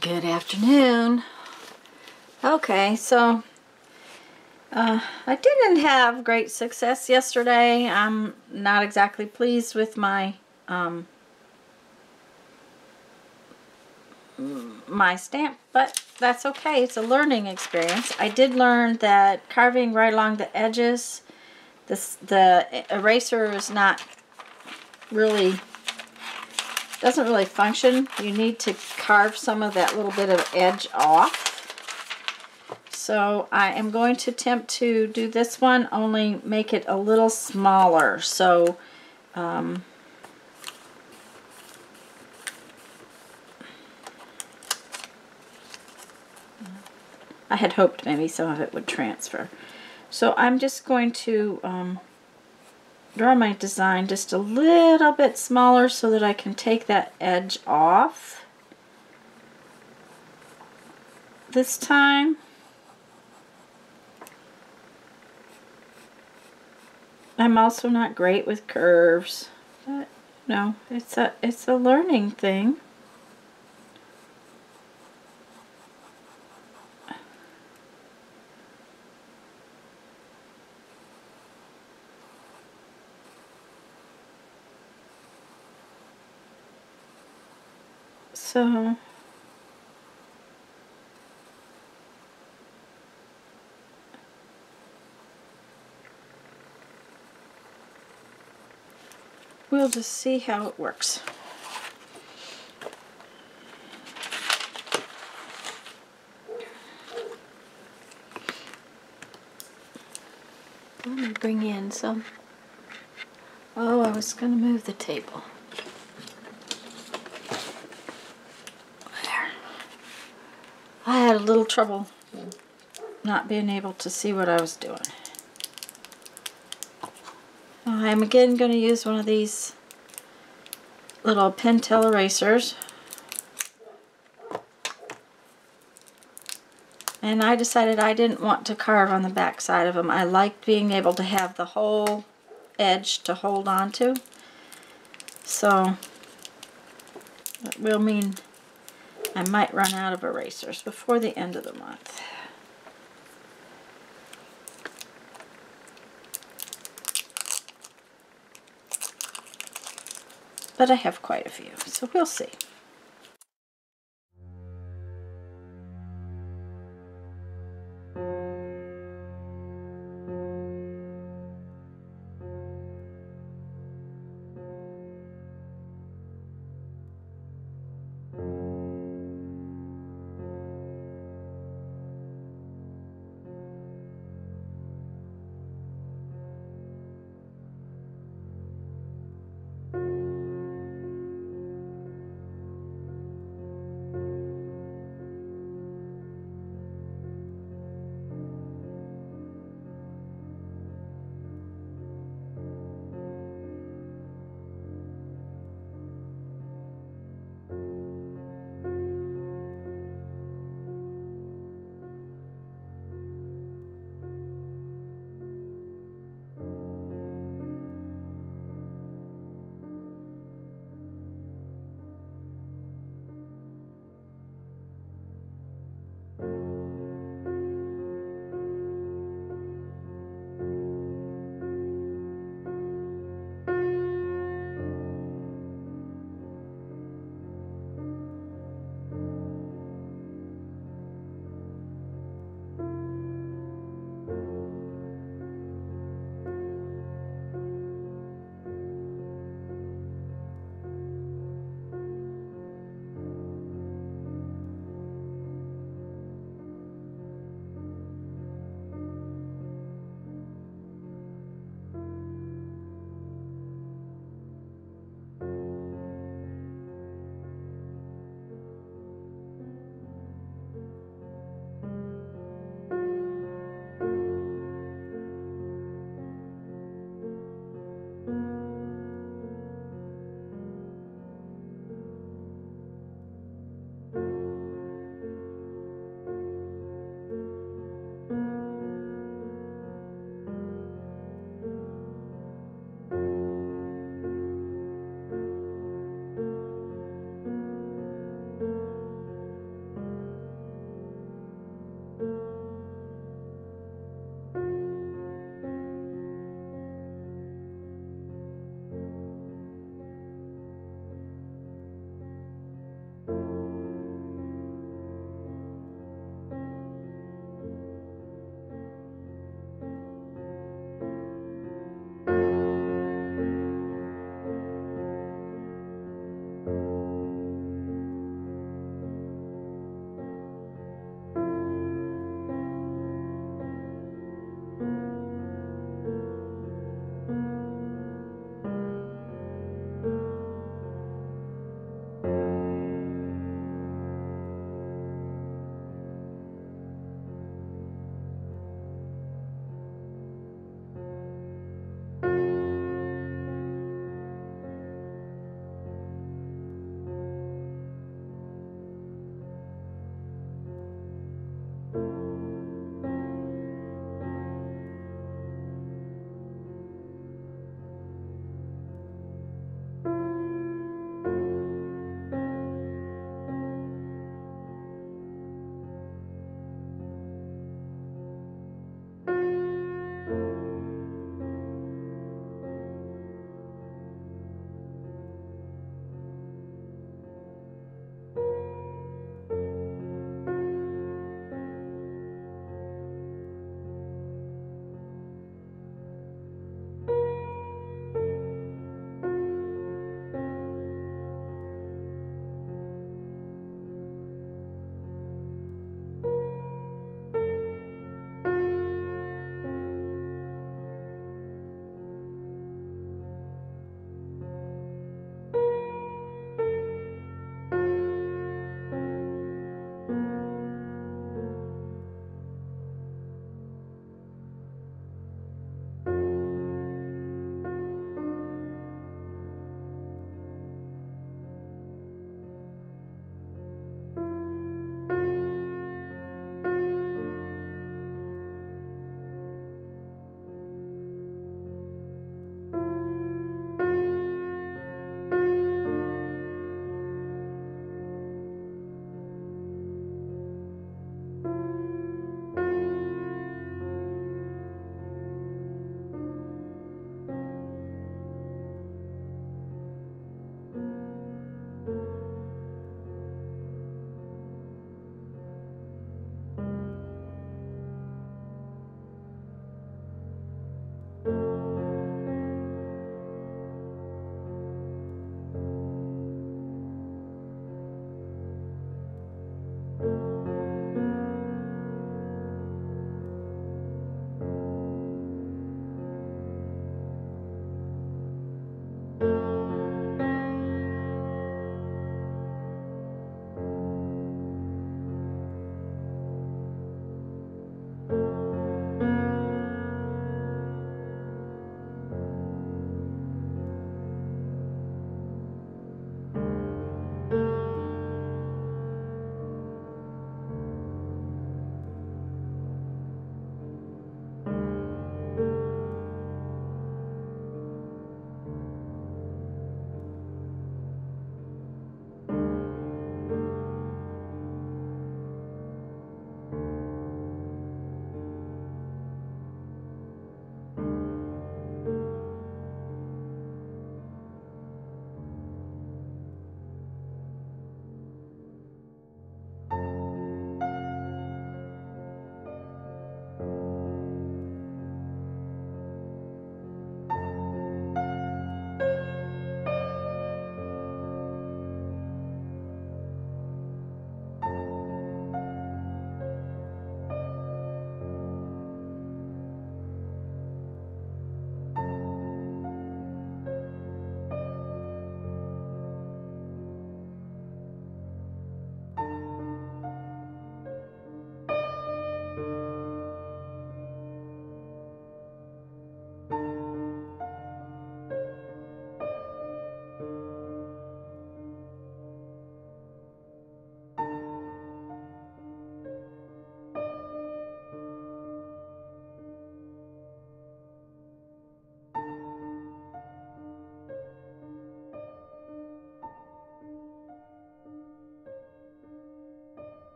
Good afternoon. Okay, so I didn't have great success yesterday. I'm not exactly pleased with my my stamp, but that's okay. It's a learning experience. I did learn that carving right along the edges, the eraser is not really doesn't really function. You need to carve some of that little bit of edge off. So I am going to attempt to do this one, only make it a little smaller. So I had hoped maybe some of it would transfer. So I'm just going to draw my design just a little bit smaller so that I can take that edge off this time. I'm also not great with curves, but no, it's a learning thing. So we'll just see how it works. Let me bring in some. Oh, I was going to move the table. There. I had a little trouble not being able to see what I was doing. I'm again going to use one of these little Petal erasers. And I decided I didn't want to carve on the back side of them. I liked being able to have the whole edge to hold on to. So that will mean I might run out of erasers before the end of the month. But I have quite a few, so we'll see.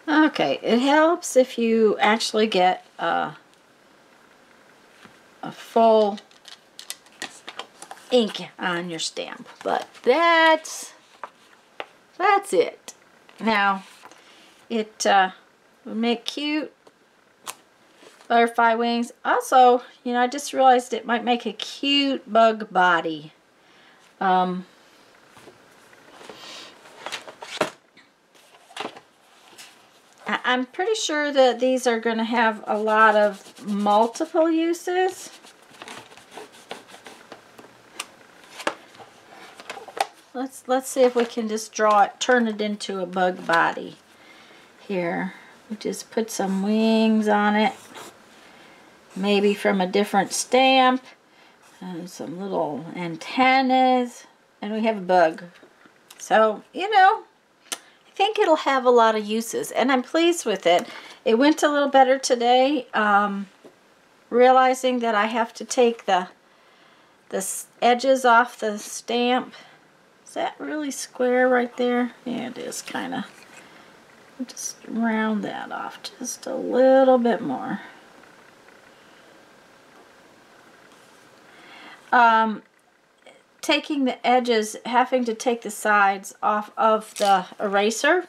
Okay, it helps if you actually get a full ink on your stamp, but that's it. Now, it would make cute butterfly wings. Also, you know, I just realized it might make a cute bug body. I'm pretty sure that these are going to have a lot of multiple uses. Let's see if we can just draw it, turn it into a bug body. Here, we just put some wings on it, maybe from a different stamp, and some little antennas, and we have a bug. So, you know, I think it'll have a lot of uses, and I'm pleased with it. It went a little better today, realizing that I have to take the edges off the stamp. Is that really square right there? Yeah, it is kind of. Just round that off just a little bit more. Taking the edges, having to take the sides off of the eraser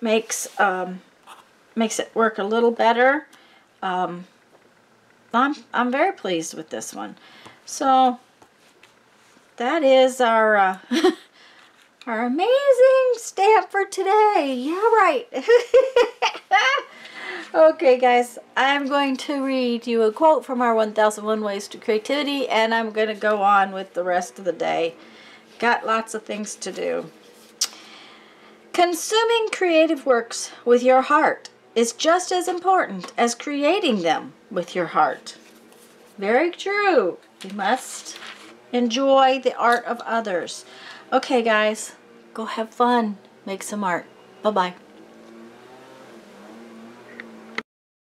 makes it work a little better. I'm very pleased with this one. So that is our our amazing stamp for today. Yeah, right. Okay, guys, I'm going to read you a quote from our 1001 Ways to Creativity, and I'm going to go on with the rest of the day. Got lots of things to do. Consuming creative works with your heart is just as important as creating them with your heart. Very true. You must enjoy the art of others. Okay, guys, go have fun. Make some art. Bye-bye.